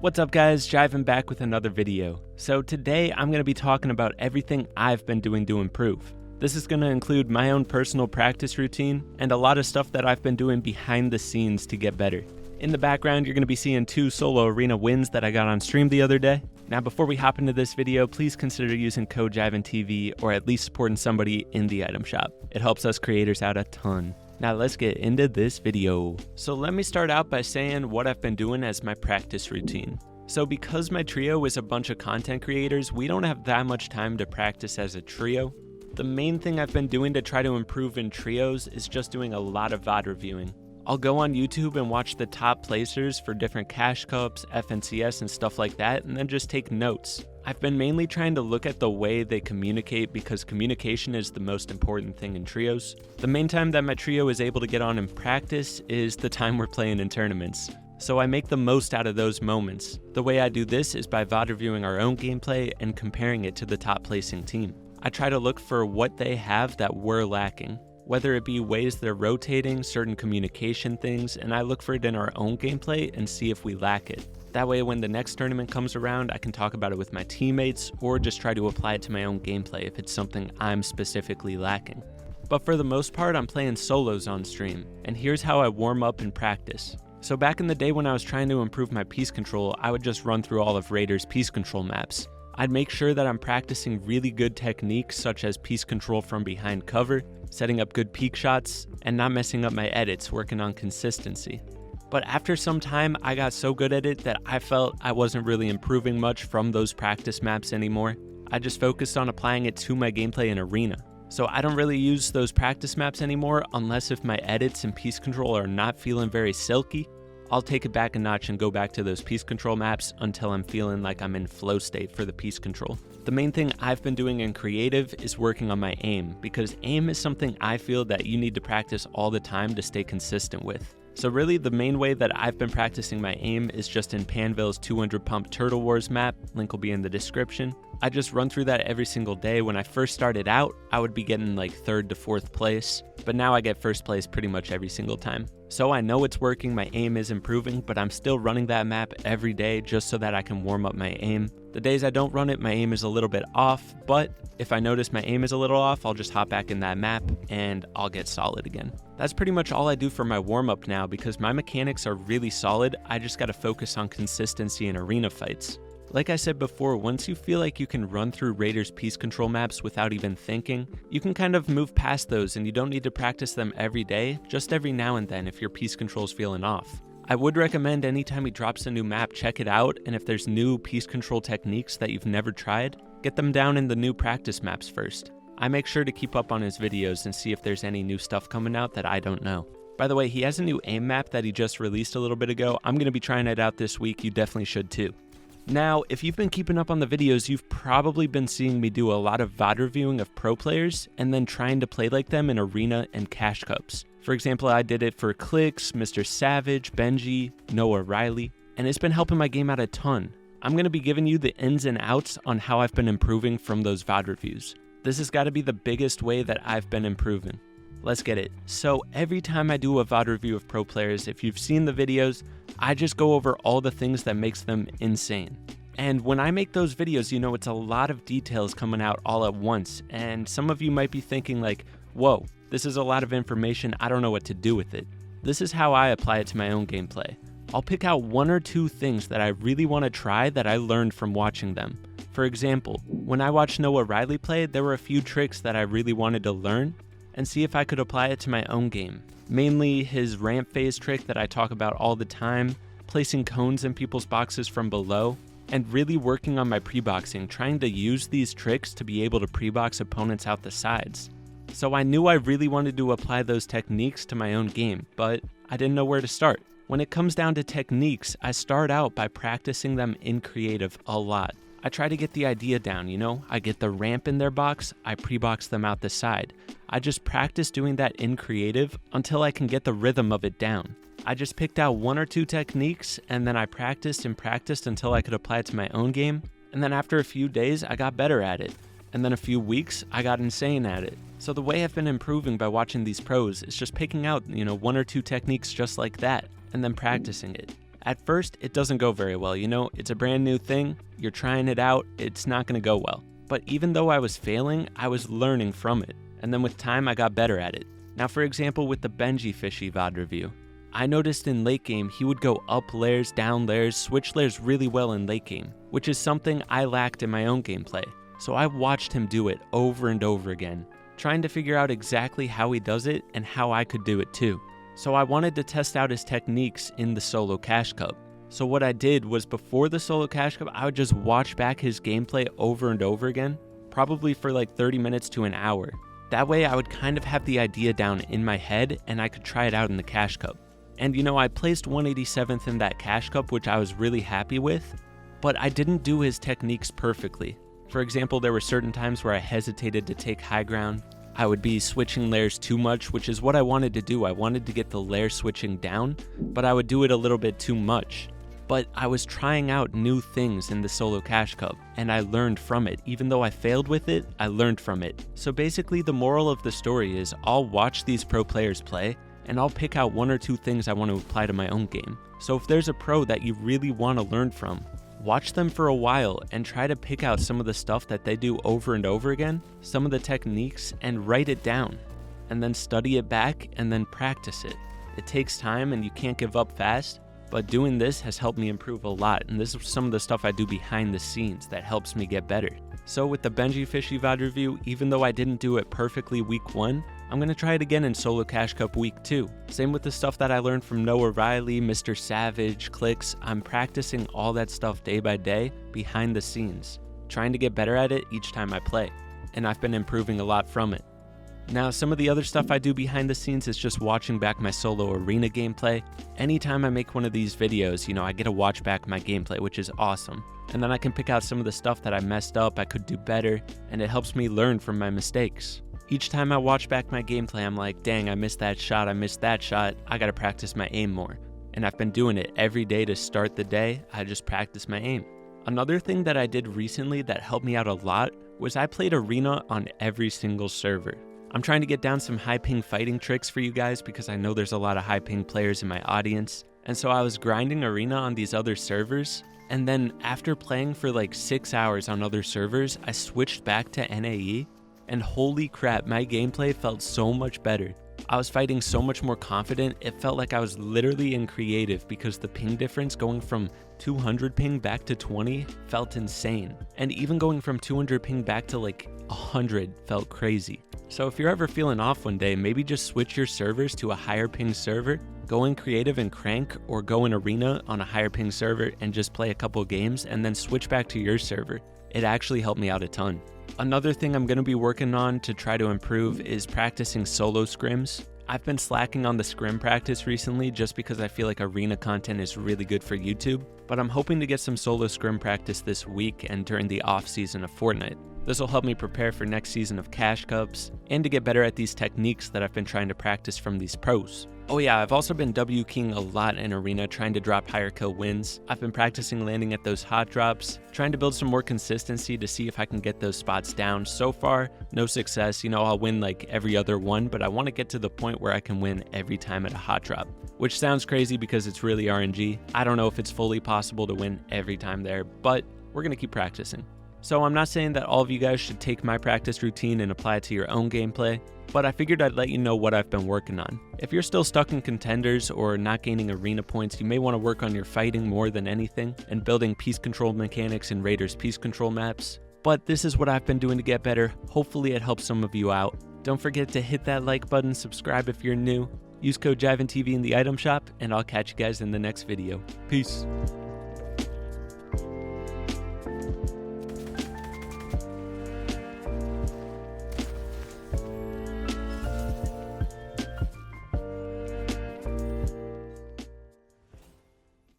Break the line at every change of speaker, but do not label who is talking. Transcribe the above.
What's up guys, Jivin back with another video. So today I'm going to be talking about everything I've been doing to improve. This is going to include my own personal practice routine and a lot of stuff that I've been doing behind the scenes to get better. In the background you're going to be seeing 2 solo arena wins that I got on stream the other day. Now before we hop into this video, please consider using code JivinTV or at least supporting somebody in the item shop. It helps us creators out a ton. Now let's get into this video. So let me start out by saying what I've been doing as my practice routine. So because my trio is a bunch of content creators, we don't have that much time to practice as a trio. The main thing I've been doing to try to improve in trios is just doing a lot of VOD reviewing. I'll go on YouTube and watch the top placers for different cash cups, FNCS and stuff like that, and then just take notes. I've been mainly trying to look at the way they communicate because communication is the most important thing in trios. The main time that my trio is able to get on and practice is the time we're playing in tournaments. So I make the most out of those moments. The way I do this is by VOD reviewing our own gameplay and comparing it to the top placing team. I try to look for what they have that we're lacking, whether it be ways they're rotating, certain communication things, and I look for it in our own gameplay and see if we lack it. That way when the next tournament comes around, I can talk about it with my teammates or just try to apply it to my own gameplay if it's something I'm specifically lacking. But for the most part, I'm playing solos on stream, and here's how I warm up and practice. So back in the day when I was trying to improve my piece control, I would just run through all of Raiders' piece control maps. I'd make sure that I'm practicing really good techniques such as piece control from behind cover, setting up good peek shots, and not messing up my edits, working on consistency. But after some time, I got so good at it that I felt I wasn't really improving much from those practice maps anymore. I just focused on applying it to my gameplay in Arena. So I don't really use those practice maps anymore unless if my edits and piece control are not feeling very silky. I'll take it back a notch and go back to those piece control maps until I'm feeling like I'm in flow state for the piece control. The main thing I've been doing in creative is working on my aim, because aim is something I feel that you need to practice all the time to stay consistent with. So really the main way that I've been practicing my aim is just in Panville's 200 pump Turtle Wars map, link will be in the description. I just run through that every single day. When I first started out, I would be getting like 3rd to 4th place, but now I get 1st place pretty much every single time. So I know it's working, my aim is improving, but I'm still running that map every day just so that I can warm up my aim. The days I don't run it, my aim is a little bit off, but if I notice my aim is a little off, I'll just hop back in that map and I'll get solid again. That's pretty much all I do for my warm up now because my mechanics are really solid. I just gotta focus on consistency in arena fights. Like I said before, once you feel like you can run through Raiders' piece control maps without even thinking, you can kind of move past those and you don't need to practice them every day, just every now and then if your piece control's feeling off. I would recommend anytime he drops a new map, check it out, and if there's new piece control techniques that you've never tried, get them down in the new practice maps first. I make sure to keep up on his videos and see if there's any new stuff coming out that I don't know. By the way, he has a new aim map that he just released a little bit ago. I'm going to be trying it out this week. You definitely should too. Now, if you've been keeping up on the videos, you've probably been seeing me do a lot of VOD reviewing of pro players and then trying to play like them in Arena and Cash Cups. For example, I did it for Clix, Mr. Savage, Benji, Noah Riley, and it's been helping my game out a ton. I'm going to be giving you the ins and outs on how I've been improving from those VOD reviews. This has got to be the biggest way that I've been improving. Let's get it. So every time I do a VOD review of pro players, if you've seen the videos, I just go over all the things that makes them insane. And when I make those videos, you know, it's a lot of details coming out all at once. And some of you might be thinking like, whoa, this is a lot of information. I don't know what to do with it. This is how I apply it to my own gameplay. I'll pick out 1 or 2 things that I really want to try that I learned from watching them. For example, when I watched Noah Riley play, there were a few tricks that I really wanted to learn and see if I could apply it to my own game. Mainly his ramp phase trick that I talk about all the time, placing cones in people's boxes from below, and really working on my pre-boxing, trying to use these tricks to be able to pre-box opponents out the sides. So I knew I really wanted to apply those techniques to my own game, but I didn't know where to start. When it comes down to techniques, I start out by practicing them in creative a lot. I try to get the idea down, you know? I get the ramp in their box, I pre-box them out the side. I just practice doing that in creative until I can get the rhythm of it down. I just picked out 1 or 2 techniques and then I practiced and practiced until I could apply it to my own game. And then after a few days, I got better at it. And then a few weeks, I got insane at it. So the way I've been improving by watching these pros is just picking out, 1 or 2 techniques just like that and then practicing it. At first, it doesn't go very well, it's a brand new thing, you're trying it out, it's not gonna go well. But even though I was failing, I was learning from it, and then with time I got better at it. Now for example with the Benji Fishy VOD review, I noticed in late game he would go up layers, down layers, switch layers really well in late game, which is something I lacked in my own gameplay. So I watched him do it over and over again, trying to figure out exactly how he does it and how I could do it too. So I wanted to test out his techniques in the solo Cash Cup. So what I did was before the solo Cash Cup, I would just watch back his gameplay over and over again, probably for like 30 minutes to an hour. That way I would kind of have the idea down in my head and I could try it out in the Cash Cup. And I placed 187th in that Cash Cup, which I was really happy with, but I didn't do his techniques perfectly. For example, there were certain times where I hesitated to take high ground. I would be switching layers too much, which is what I wanted to do. I wanted to get the layer switching down, but I would do it a little bit too much. But I was trying out new things in the solo Cash Cup, and I learned from it. Even though I failed with it, I learned from it. So basically the moral of the story is I'll watch these pro players play, and I'll pick out 1 or 2 things I want to apply to my own game. So if there's a pro that you really want to learn from, watch them for a while and try to pick out some of the stuff that they do over and over again, some of the techniques, and write it down. And then study it back and then practice it. It takes time and you can't give up fast, but doing this has helped me improve a lot, and this is some of the stuff I do behind the scenes that helps me get better. So with the Benji Fishy VOD review, even though I didn't do it perfectly week 1, I'm gonna try it again in solo Cash Cup week 2. Same with the stuff that I learned from Noah Riley, Mr. Savage, Clicks. I'm practicing all that stuff day by day behind the scenes, trying to get better at it each time I play, and I've been improving a lot from it. Now, some of the other stuff I do behind the scenes is just watching back my solo arena gameplay. Anytime I make one of these videos, I get to watch back my gameplay, which is awesome. And then I can pick out some of the stuff that I messed up, I could do better, and it helps me learn from my mistakes. Each time I watch back my gameplay, I'm like, dang, I missed that shot, I gotta practice my aim more. And I've been doing it every day to start the day, I just practice my aim. Another thing that I did recently that helped me out a lot was I played arena on every single server. I'm trying to get down some high ping fighting tricks for you guys because I know there's a lot of high ping players in my audience. And so I was grinding arena on these other servers. And then after playing for like 6 hours on other servers, I switched back to NAE. And holy crap, my gameplay felt so much better. I was fighting so much more confident. It felt like I was literally in creative because the ping difference going from 200 ping back to 20 felt insane. And even going from 200 ping back to like 100 felt crazy. So if you're ever feeling off one day, maybe just switch your servers to a higher ping server, go in creative and crank, or go in arena on a higher ping server and just play a couple games and then switch back to your server. It actually helped me out a ton. Another thing I'm going to be working on to try to improve is practicing solo scrims. I've been slacking on the scrim practice recently just because I feel like arena content is really good for YouTube, but I'm hoping to get some solo scrim practice this week and during the off season of Fortnite. This will help me prepare for next season of Cash Cups and to get better at these techniques that I've been trying to practice from these pros. Oh yeah, I've also been W-keying a lot in arena trying to drop higher kill wins. I've been practicing landing at those hot drops, trying to build some more consistency to see if I can get those spots down. So far, no success. I'll win like every other one, but I want to get to the point where I can win every time at a hot drop, which sounds crazy because it's really RNG. I don't know if it's fully possible to win every time there, but we're going to keep practicing. So I'm not saying that all of you guys should take my practice routine and apply it to your own gameplay, but I figured I'd let you know what I've been working on. If you're still stuck in contenders or not gaining arena points, you may want to work on your fighting more than anything and building piece control mechanics in Raiders piece control maps. But this is what I've been doing to get better. Hopefully it helps some of you out. Don't forget to hit that like button, subscribe if you're new, use code JivenTV in the item shop, and I'll catch you guys in the next video. Peace.